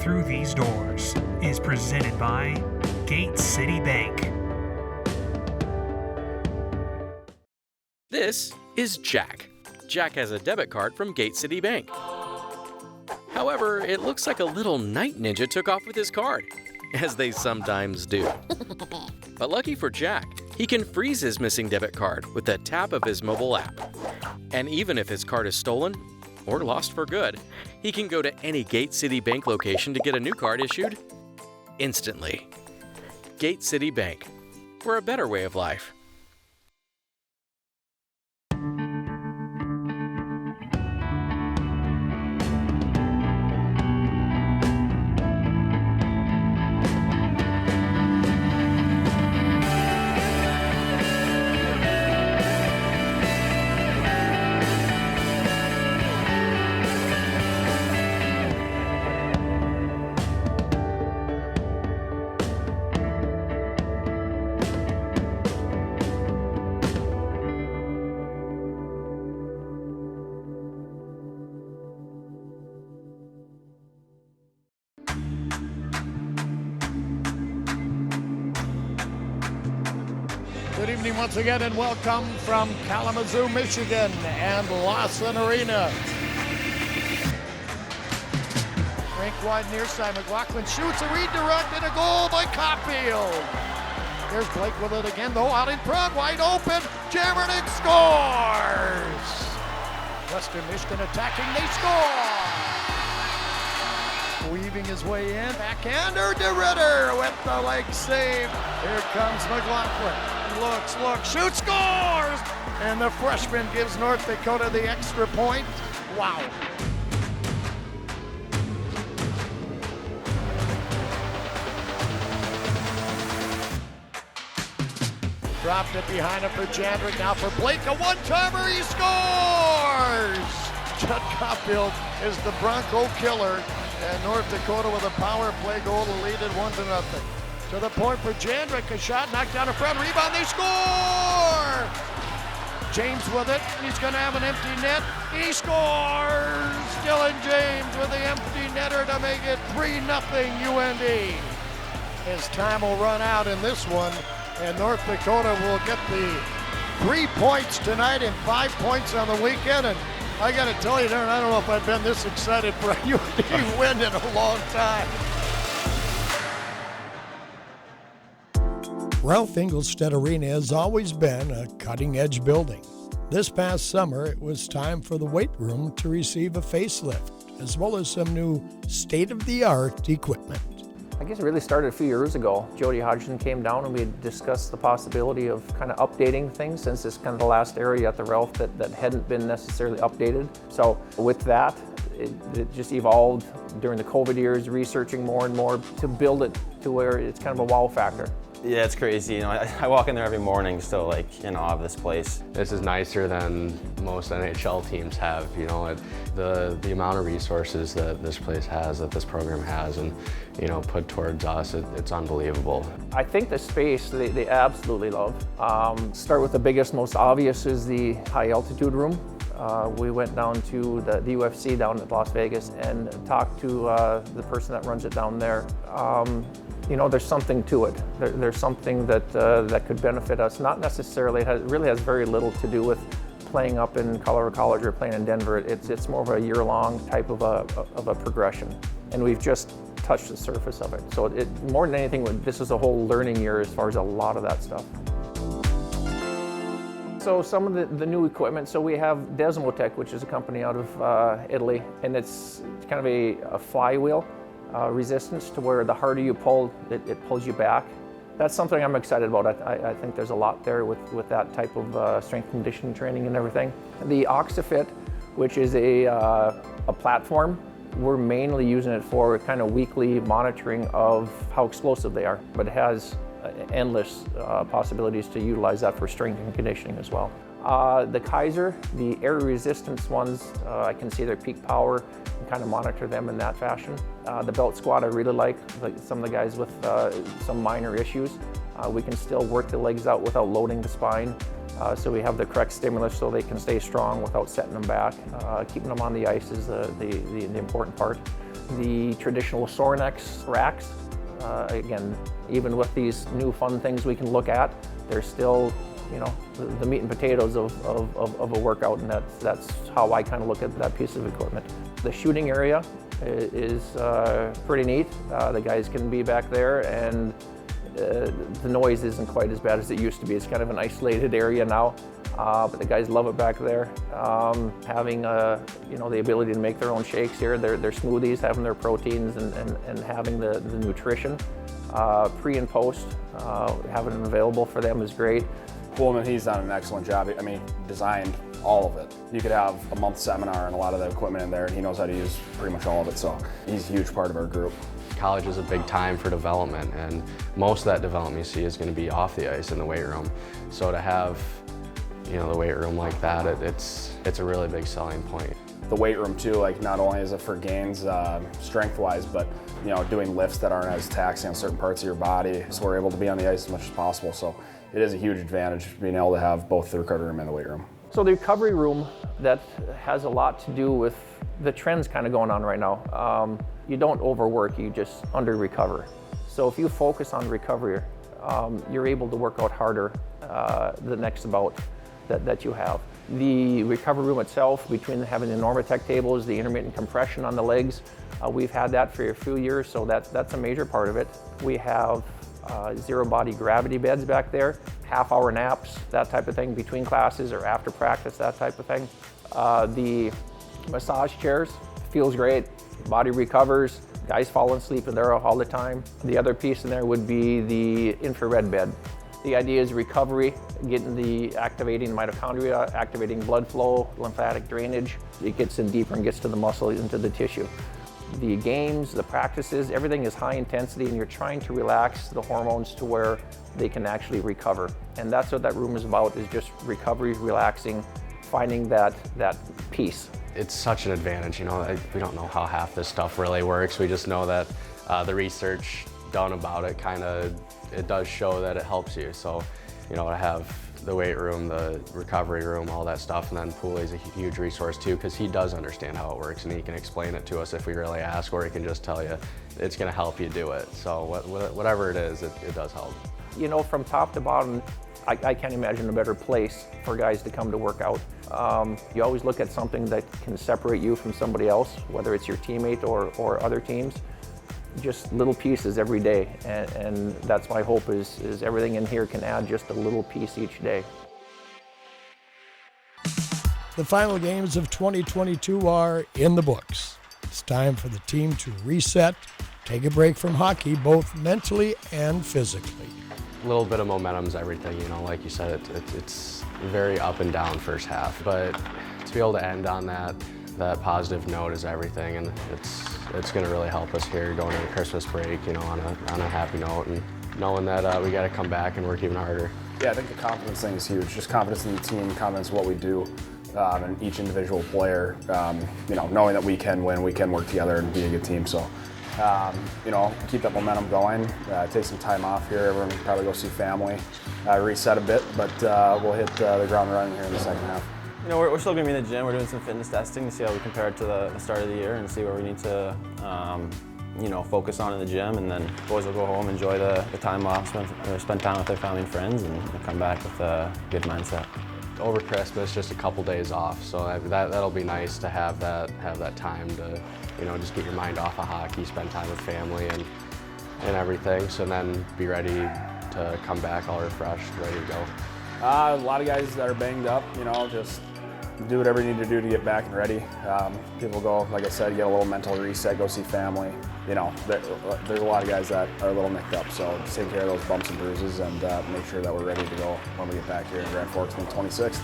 through these doors is presented by Gate City Bank. This is Jack. Jack has a debit card from Gate City Bank. However, it looks like a little night ninja took off with his card, as they sometimes do. But lucky for Jack, he can freeze his missing debit card with the tap of his mobile app. And even if his card is stolen or lost for good, he can go to any Gate City Bank location to get a new card issued instantly. Gate City Bank, for a better way of life. Good evening once again and welcome from Kalamazoo, Michigan and Lawson Arena. Rink wide near side, McLaughlin shoots a redirect and a goal by Copfield. There's Blake with it again though, out in front, wide open, Jamernick scores! Western Michigan attacking, they score! Weaving his way in, backhander to Ritter with the leg save. Here comes McLaughlin. Looks, shoots, scores! And the freshman gives North Dakota the extra point. Wow. Dropped it behind him for Jandrick, now for Blake, a one-timer, he scores! Judd Copfield is the Bronco killer, and North Dakota with a power play goal to lead it 1-0. To the point for Jandrick, a shot knocked down in front, rebound, they score! James with it, he's gonna have an empty net, he scores! Dylan James with the empty netter to make it 3-0 UND. His time will run out in this one, and North Dakota will get the 3 points tonight and 5 points on the weekend. And I gotta tell you, Darren, I don't know if I've been this excited for a UND win in a long time. Ralph Engelstad Arena has always been a cutting-edge building. This past summer, it was time for the weight room to receive a facelift, as well as some new state-of-the-art equipment. I guess it really started a few years ago. Jody Hodgson came down and we had discussed the possibility of kind of updating things, since it's kind of the last area at the Ralph that hadn't been necessarily updated. So with that, it just evolved during the COVID years, researching more and more to build it to where it's kind of a wow factor. Yeah, it's crazy. You know, I walk in there every morning still like in awe of this place. This is nicer than most NHL teams have. You know, the amount of resources that this place has, that this program has, and put towards us, it's unbelievable. I think the space they absolutely love. Start with the biggest, most obvious is the high altitude room. We went down to the UFC down at Las Vegas and talked to the person that runs it down there. There's something to it. There's something that could benefit us. Not necessarily, it really has very little to do with playing up in Colorado College or playing in Denver. It's more of a year-long type of a progression. And we've just touched the surface of it. So more than anything, this is a whole learning year as far as a lot of that stuff. So some of the new equipment, so we have Desmotech, which is a company out of Italy, and it's kind of a flywheel resistance to where the harder you pull, it pulls you back. That's something I'm excited about. I think there's a lot there with that type of strength conditioning training and everything. The OxyFit, which is a platform, we're mainly using it for kind of weekly monitoring of how explosive they are, but it has endless possibilities to utilize that for strength and conditioning as well. The Kaiser, the air resistance ones, I can see their peak power and kind of monitor them in that fashion. The belt squat I really like some of the guys with some minor issues. We can still work the legs out without loading the spine. So we have the correct stimulus so they can stay strong without setting them back. Keeping them on the ice is the important part. the traditional Sorinex racks. Again, even with these new fun things we can look at, they're still, you know, the meat and potatoes of a workout, and that's how I kind of look at that piece of equipment. The shooting area is pretty neat. The guys can be back there, and the noise isn't quite as bad as it used to be. It's kind of an isolated area now, but the guys love it back there. Having you know, the ability to make their own shakes here, their smoothies, having their proteins, and having the nutrition pre and post, having it available for them is great. Poolman, he's done an excellent job. I mean, designed all of it. You could have a month seminar and a lot of the equipment in there, and he knows how to use pretty much all of it, so he's a huge part of our group. College is a big time for development, and most of that development you see is going to be off the ice in the weight room. So to have, you know, the weight room like that, it's a really big selling point. The weight room too, like not only is it for gains strength-wise, but you know, doing lifts that aren't as taxing on certain parts of your body, so we're able to be on the ice as much as possible. So it is a huge advantage being able to have both the recovery room and the weight room. So the recovery room, that has a lot to do with the trends kind of going on right now. You don't overwork, you just under-recover. So if you focus on recovery, you're able to work out harder the next bout that you have. The recovery room itself, between having the Normatec tables, the intermittent compression on the legs, we've had that for a few years, so that's a major part of it. We have zero body gravity beds back there, half-hour naps, that type of thing between classes or after practice, that type of thing. The massage chairs, feels great, body recovers, guys fall asleep in there all the time. The other piece in there would be the infrared bed. The idea is recovery, getting the activating mitochondria, activating blood flow, lymphatic drainage. It gets in deeper and gets to the muscle, into the tissue. The games, the practices, everything is high intensity, and you're trying to relax the hormones to where they can actually recover. And that's what that room is about, is just recovery, relaxing, finding that peace. It's such an advantage, you know. We don't know how half this stuff really works. We just know that the research done about it it does show that it helps you. So, you know, to have the weight room, the recovery room, all that stuff, and then Pooley's a huge resource too, because he does understand how it works, and he can explain it to us if we really ask, or he can just tell you it's going to help you do it. So whatever it is, it does help. You know, from top to bottom, I can't imagine a better place for guys to come to work out. You always look at something that can separate you from somebody else, whether it's your teammate or other teams. Just little pieces every day, and that's my hope, is everything in here can add just a little piece each day. The final games of 2022 are in the books. It's time for the team to reset, take a break from hockey, both mentally and physically. A little bit of momentum's everything, you know, like you said, it's very up and down first half, but to be able to end on that positive note is everything, and it's going to really help us here going into Christmas break, you know, on a happy note, and knowing that we got to come back and work even harder. Yeah, I think the confidence thing is huge. Just confidence in the team, confidence in what we do, and each individual player. You know, knowing that we can win, we can work together and be a good team. So, you know, keep that momentum going. Take some time off here. Everyone can probably go see family, reset a bit, but we'll hit the ground running here in the second half. You know, we're still going to be in the gym. We're doing some fitness testing to see how we compare it to the start of the year and see where we need to, you know, focus on in the gym. And then boys will go home, enjoy the time off, spend time with their family and friends, and come back with a good mindset. Over Christmas, just a couple days off, so that'll be nice to have that time to, you know, just get your mind off of hockey, spend time with family and everything. So then be ready to come back all refreshed, ready to go. A lot of guys that are banged up, you know, just do whatever you need to do to get back and ready. People go, like I said, get a little mental reset, go see family. You know, there's a lot of guys that are a little nicked up, so just take care of those bumps and bruises and make sure that we're ready to go when we get back here in Grand Forks on the 26th.